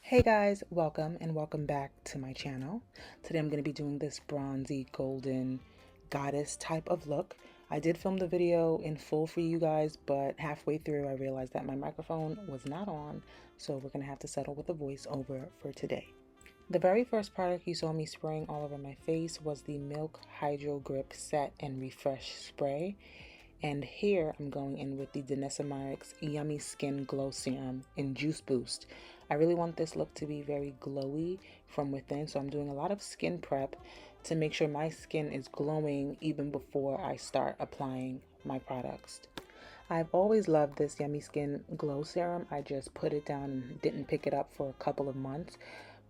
Hey guys, welcome and welcome back to my channel. Today I'm going to be doing this bronzy golden goddess type of look. I did film the video in full for you guys, but halfway through I realized that my microphone was not on, so we're going to have to settle with a voiceover for today. The very first product you saw me spraying all over my face was the Milk Hydro Grip Set and Refresh Spray. And here I'm going in with the Danessa Myricks Yummy Skin Glow Serum in Juice Boost. I really want this look to be very glowy from within, so I'm doing a lot of skin prep to make sure my skin is glowing even before I start applying my products. I've always loved this Yummy Skin Glow Serum. I just put it down and didn't pick it up for a couple of months.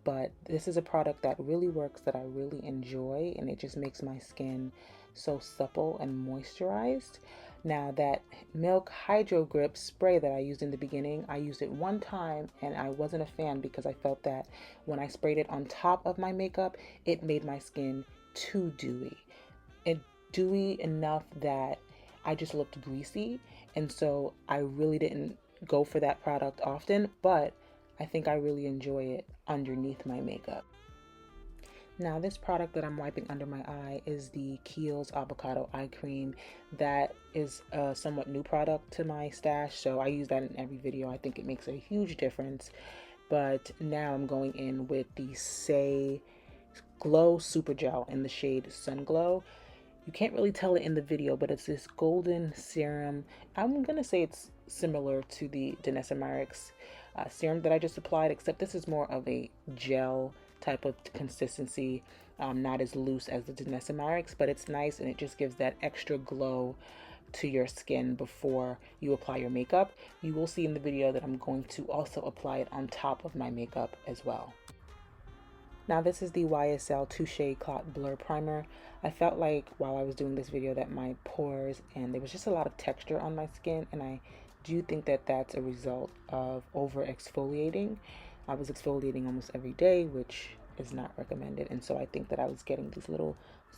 But this is a product that really works, that I really enjoy, and it just makes my skin so supple and moisturized. Now that Milk Hydro Grip spray that I used in the beginning, I used it one time and I wasn't a fan because I felt that when I sprayed it on top of my makeup, it made my skin too dewy. Dewy enough that I just looked greasy, and so I really didn't go for that product often, but I think I really enjoy it underneath my makeup. Now this product that I'm wiping under my eye is the Kiehl's Avocado Eye Cream. That is a somewhat new product to my stash, so I use that in every video. I think it makes a huge difference. But now I'm going in with the SAIE Glow Supergel in the shade Sunglow. You can't really tell it in the video, but it's this golden serum. I'm gonna say it's similar to the Danessa Myricks serum that I just applied, except this is more of a gel type of consistency, not as loose as the Danessa Myricks, but it's nice and it just gives that extra glow to your skin before you apply your makeup. You will see in the video that I'm going to also apply it on top of my makeup as well. Now this is the YSL Touché Eclat Blur Primer. I felt like while I was doing this video that my pores and there was just a lot of texture on my skin, and I do think that that's a result of over exfoliating. I was exfoliating almost every day, which is not recommended, and so I think that I was getting these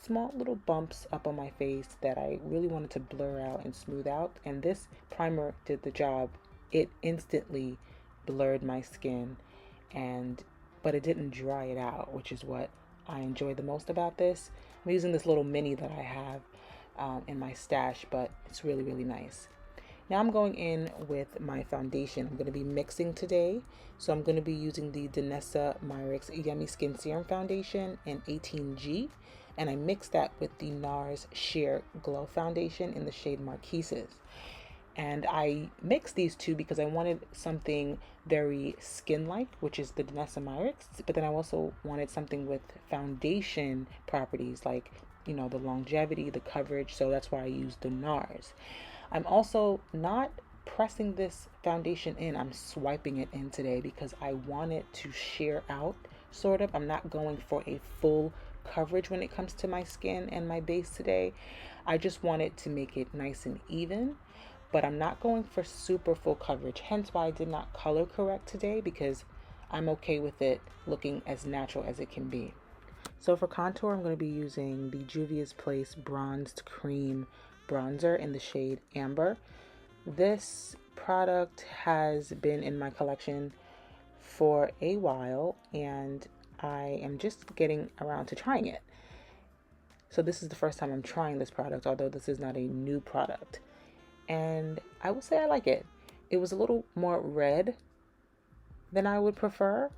small little bumps up on my face that I really wanted to blur out and smooth out, and this primer did the job. It instantly blurred my skin, but it didn't dry it out, which is what I enjoy the most about this. I'm using this little mini that I have in my stash, but it's really, really nice. Now I'm going in with my foundation. I'm going to be mixing today. So I'm going to be using the Danessa Myricks Yummy Skin Serum Foundation in 18G. And I mixed that with the NaRS Sheer Glow Foundation in the shade Marquises. And I mixed these two because I wanted something very skin-like, which is the Danessa Myricks, but then I also wanted something with foundation properties like, you know, the longevity, the coverage, so that's why I used the NaRS. I'm also not pressing this foundation in, I'm swiping it in today because I want it to sheer out, sort of. I'm not going for a full coverage when it comes to my skin and my base today. I just want it to make it nice and even, but I'm not going for super full coverage, hence why I did not color correct today, because I'm okay with it looking as natural as it can be. So for contour, I'm going to be using the Juvia's Place Bronzed Cream Bronzer in the shade Amber. This product has been in my collection for a while, and I am just getting around to trying it. So this is the first time I'm trying this product, although this is not a new product. And I will say I like it. It was a little more red than I would prefer,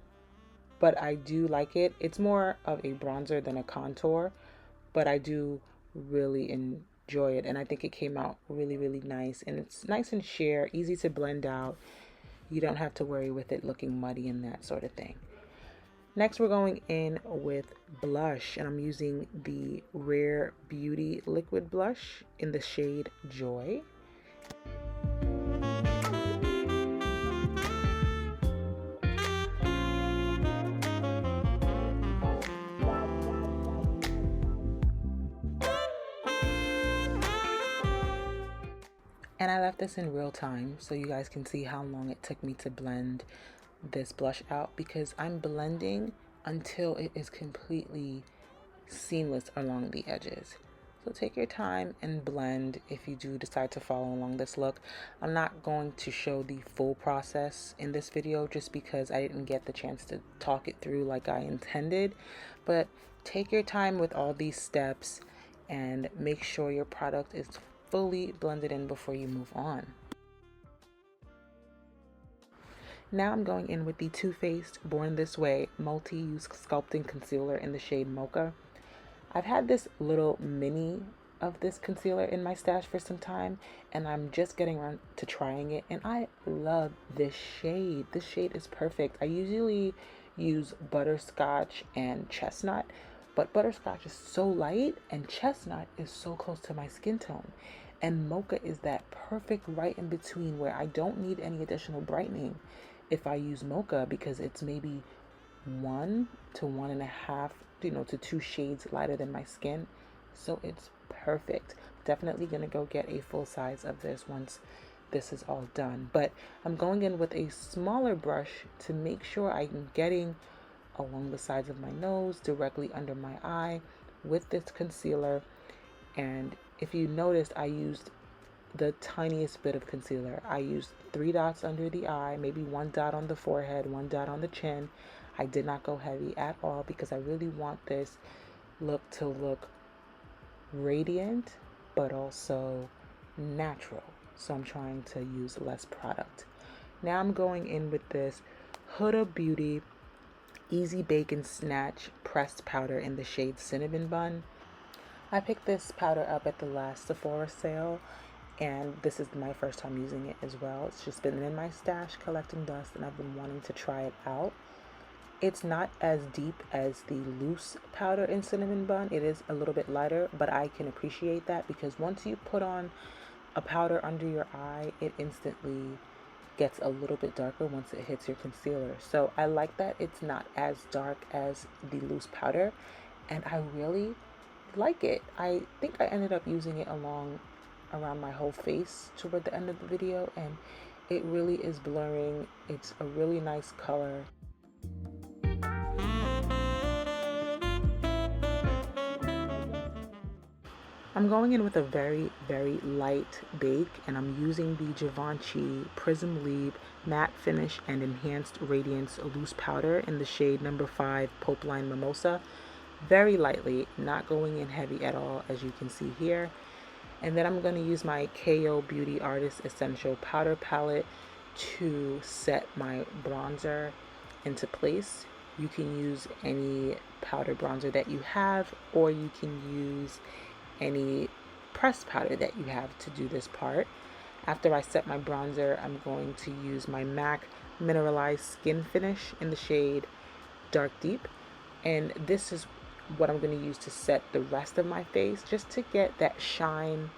but I do like it. It's more of a bronzer than a contour, but I do really enjoy it, and I think it came out really, really nice, and it's nice and sheer, easy to blend out. You don't have to worry with it looking muddy and that sort of thing. Next, we're going in with blush, and I'm using the Rare Beauty Liquid Blush in the shade Joy. And I left this in real time so you guys can see how long it took me to blend this blush out, because I'm blending until it is completely seamless along the edges. So take your time and blend if you do decide to follow along this look. I'm not going to show the full process in this video just because I didn't get the chance to talk it through like I intended. But take your time with all these steps and make sure your product is fully blended in before you move on. Now I'm going in with the Too Faced Born This Way Multi-Use Sculpting Concealer in the shade Mocha. I've had this little mini of this concealer in my stash for some time, and I'm just getting around to trying it, and I love this shade. This shade is perfect. I usually use Butterscotch and Chestnut, but Butterscotch is so light and Chestnut is so close to my skin tone. And Mocha is that perfect right in between where I don't need any additional brightening if I use Mocha, because it's maybe 1 to 1.5, to 2 shades lighter than my skin. So it's perfect. Definitely gonna go get a full size of this once this is all done. But I'm going in with a smaller brush to make sure I'm getting along the sides of my nose, directly under my eye with this concealer. And if you noticed, I used the tiniest bit of concealer. I used 3 dots under the eye, maybe 1 dot on the forehead, 1 dot on the chin. I did not go heavy at all because I really want this look to look radiant but also natural. So I'm trying to use less product. Now I'm going in with this Huda Beauty Easy Bake and Snatch pressed powder in the shade Cinnamon Bun. I picked this powder up at the last Sephora sale, and this is my first time using it as well. It's just been in my stash collecting dust, and I've been wanting to try it out. It's not as deep as the loose powder in Cinnamon Bun. It is a little bit lighter, but I can appreciate that because once you put on a powder under your eye, it instantly gets a little bit darker once it hits your concealer. So I like that it's not as dark as the loose powder, and I really like it. I think I ended up using it around my whole face toward the end of the video, and it really is blurring. It's a really nice color. I'm going in with a very, very light bake, and I'm using the Givenchy Prism Leap Matte Finish and Enhanced Radiance Loose Powder in the shade number 5 Popeline Mimosa. Very lightly, not going in heavy at all, as you can see here. And then I'm going to use my KKAO Beauty Artist Essential Powder Palette to set my bronzer into place. You can use any powder bronzer that you have, or you can use any pressed powder that you have to do this part. After I set my bronzer, I'm going to use my MAC Mineralized Skin Finish in the shade Dark Deep, and this is what I'm going to use to set the rest of my face, just to get that shine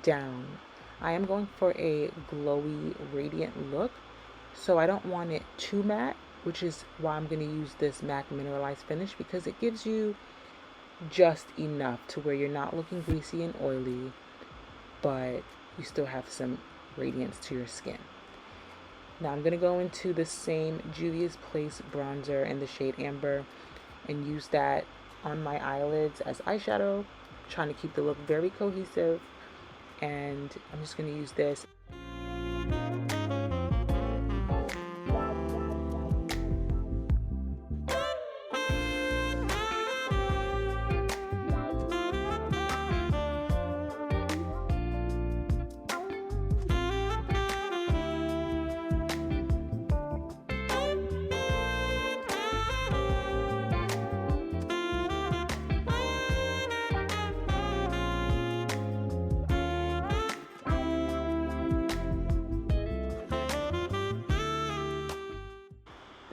down. I am going for a glowy, radiant look, so I don't want it too matte, which is why I'm going to use this MAC Mineralized Finish, because it gives you just enough to where you're not looking greasy and oily, but you still have some radiance to your skin. Now I'm going to go into the same Juvias Place bronzer in the shade Amber and use that on my eyelids as eyeshadow, trying to keep the look very cohesive. And I'm just going to use this.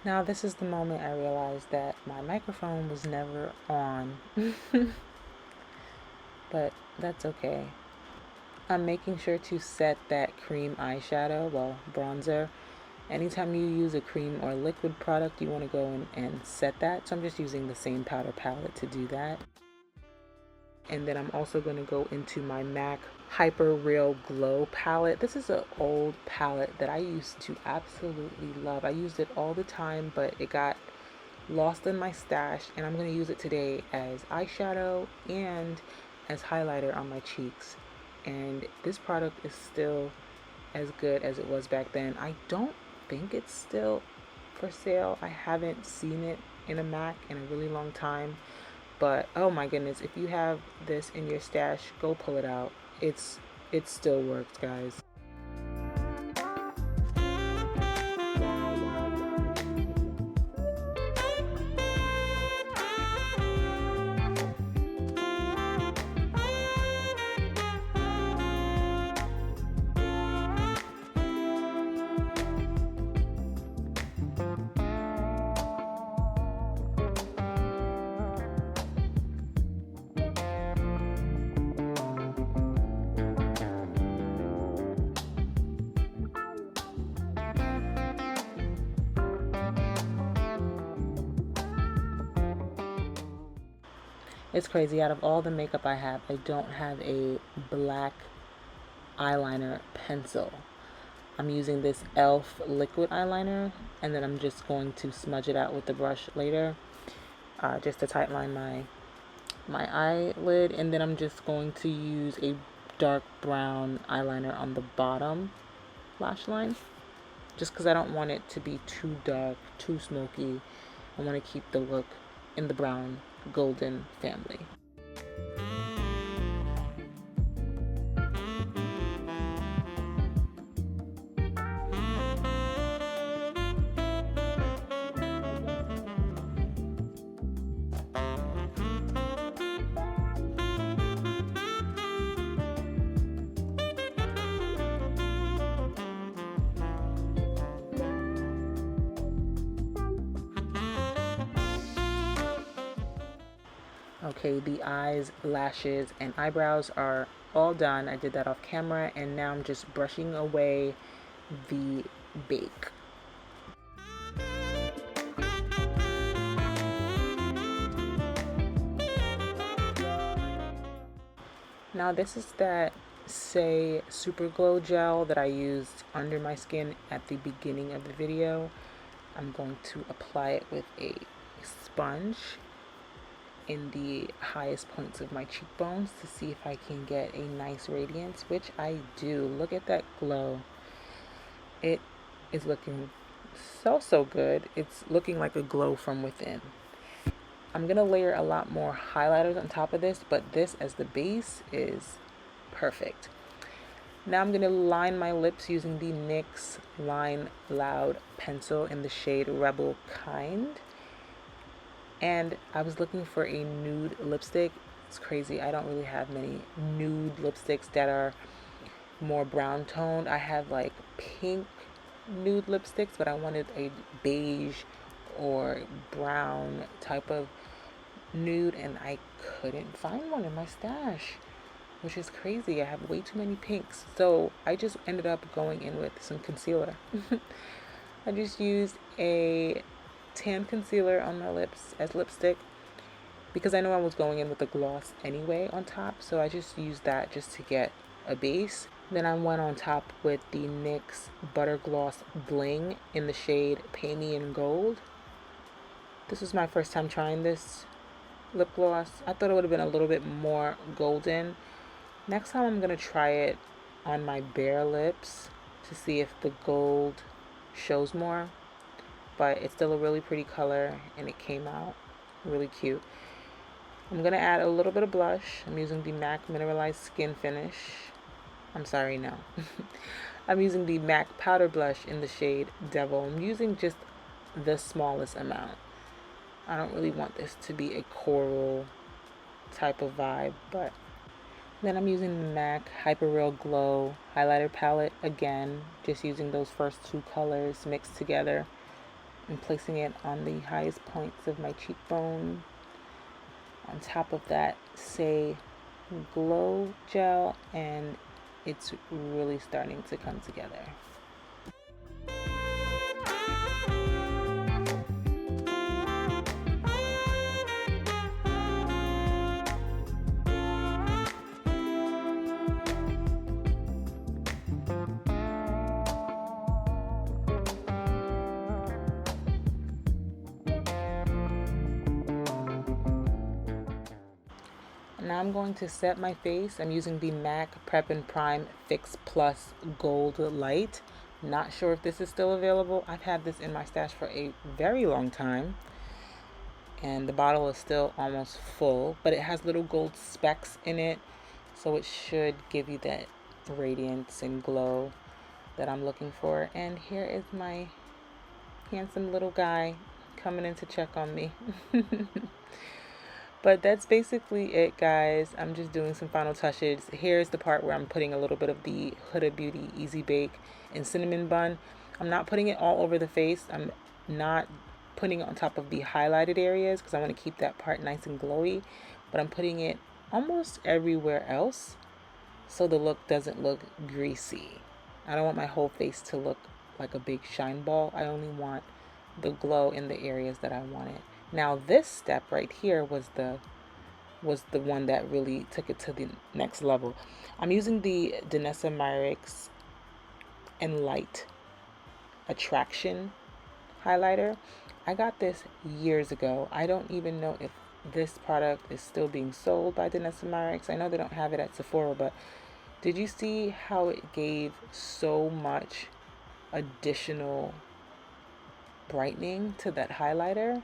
Now this is the moment I realized that my microphone was never on, but that's okay. I'm making sure to set that cream eyeshadow, well, bronzer. Anytime you use a cream or liquid product, you want to go in and set that. So I'm just using the same powder palette to do that. And then I'm also going to go into my MAC Hyper Real Glow palette. This is an old palette that I used to absolutely love. I used it all the time, but it got lost in my stash, and I'm going to use it today as eyeshadow and as highlighter on my cheeks, and this product is still as good as it was back then. I don't think it's still for sale. I haven't seen it in a MAC in a really long time, but oh my goodness, if you have this in your stash, go pull it out. It still works, guys. It's crazy, out of all the makeup I have, I don't have a black eyeliner pencil. I'm using this e.l.f. liquid eyeliner, and then I'm just going to smudge it out with the brush later, just to tightline my eyelid, and then I'm just going to use a dark brown eyeliner on the bottom lash line, just because I don't want it to be too dark, too smoky. I want to keep the look in the brown golden family. Okay, the eyes, lashes, and eyebrows are all done. I did that off camera, and now I'm just brushing away the bake. Now this is that SAIE Super Glow Gel that I used under my skin at the beginning of the video. I'm going to apply it with a sponge in the highest points of my cheekbones to see if I can get a nice radiance, which I do. Look at that glow. It is looking so good. It's looking like a glow from within. I'm gonna layer a lot more highlighters on top of this, but this as the base is perfect. Now I'm gonna line my lips using the NYX Line Loud pencil in the shade Rebel Kind. And I was looking for a nude lipstick. It's crazy, I don't really have many nude lipsticks that are more brown toned. I have like pink nude lipsticks, but I wanted a beige or brown type of nude, and I couldn't find one in my stash, which is crazy. I have way too many pinks, so I just ended up going in with some concealer. I just used a tan concealer on my lips as lipstick because I know I was going in with a gloss anyway on top, so I just used that just to get a base. Then I went on top with the NYX Butter Gloss Bling in the shade Pay Me in Gold. This was my first time trying this lip gloss. I thought it would have been a little bit more golden. Next time I'm going to try it on my bare lips to see if the gold shows more. But it's still a really pretty color, and it came out really cute. I'm going to add a little bit of blush. I'm using the MAC Mineralized Skin Finish. I'm sorry, no. I'm using the MAC Powder Blush in the shade Devil. I'm using just the smallest amount. I don't really want this to be a coral type of vibe, but then I'm using the MAC Hyper Real Glow highlighter palette again, just using those first two colors mixed together and placing it on the highest points of my cheekbone. On top of that SAIE Glow Gel, and it's really starting to come together. Now I'm going to set my face. I'm using the MAC Prep and Prime Fix Plus Gold Light. Not sure if this is still available. I've had this in my stash for a very long time, and the bottle is still almost full, but it has little gold specks in it, so it should give you that radiance and glow that I'm looking for. And here is my handsome little guy coming in to check on me. But that's basically it, guys. I'm just doing some final touches. Here's the part where I'm putting a little bit of the Huda Beauty Easy Bake and Cinnamon Bun. I'm not putting it all over the face. I'm not putting it on top of the highlighted areas because I want to keep that part nice and glowy. But I'm putting it almost everywhere else so the look doesn't look greasy. I don't want my whole face to look like a big shine ball. I only want the glow in the areas that I want it. Now this step right here was the one that really took it to the next level. I'm using the Danessa Myricks Enlight Attraction highlighter. I got this years ago. I don't even know if this product is still being sold by Danessa Myricks. I know they don't have it at Sephora, but did you see how it gave so much additional brightening to that highlighter?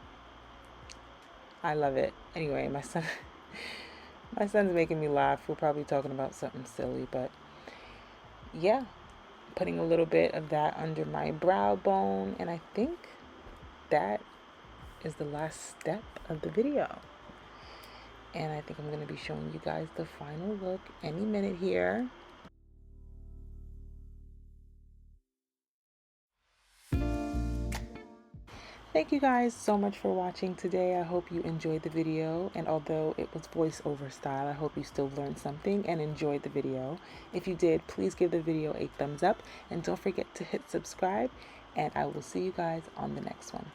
I love it. Anyway, my son's making me laugh. We're probably talking about something silly, but yeah, putting a little bit of that under my brow bone, and I think that is the last step of the video. And I think I'm going to be showing you guys the final look any minute here. Thank you guys so much for watching today. I hope you enjoyed the video, and although it was voiceover style, I hope you still learned something and enjoyed the video. If you did, please give the video a thumbs up, and don't forget to hit subscribe, and I will see you guys on the next one.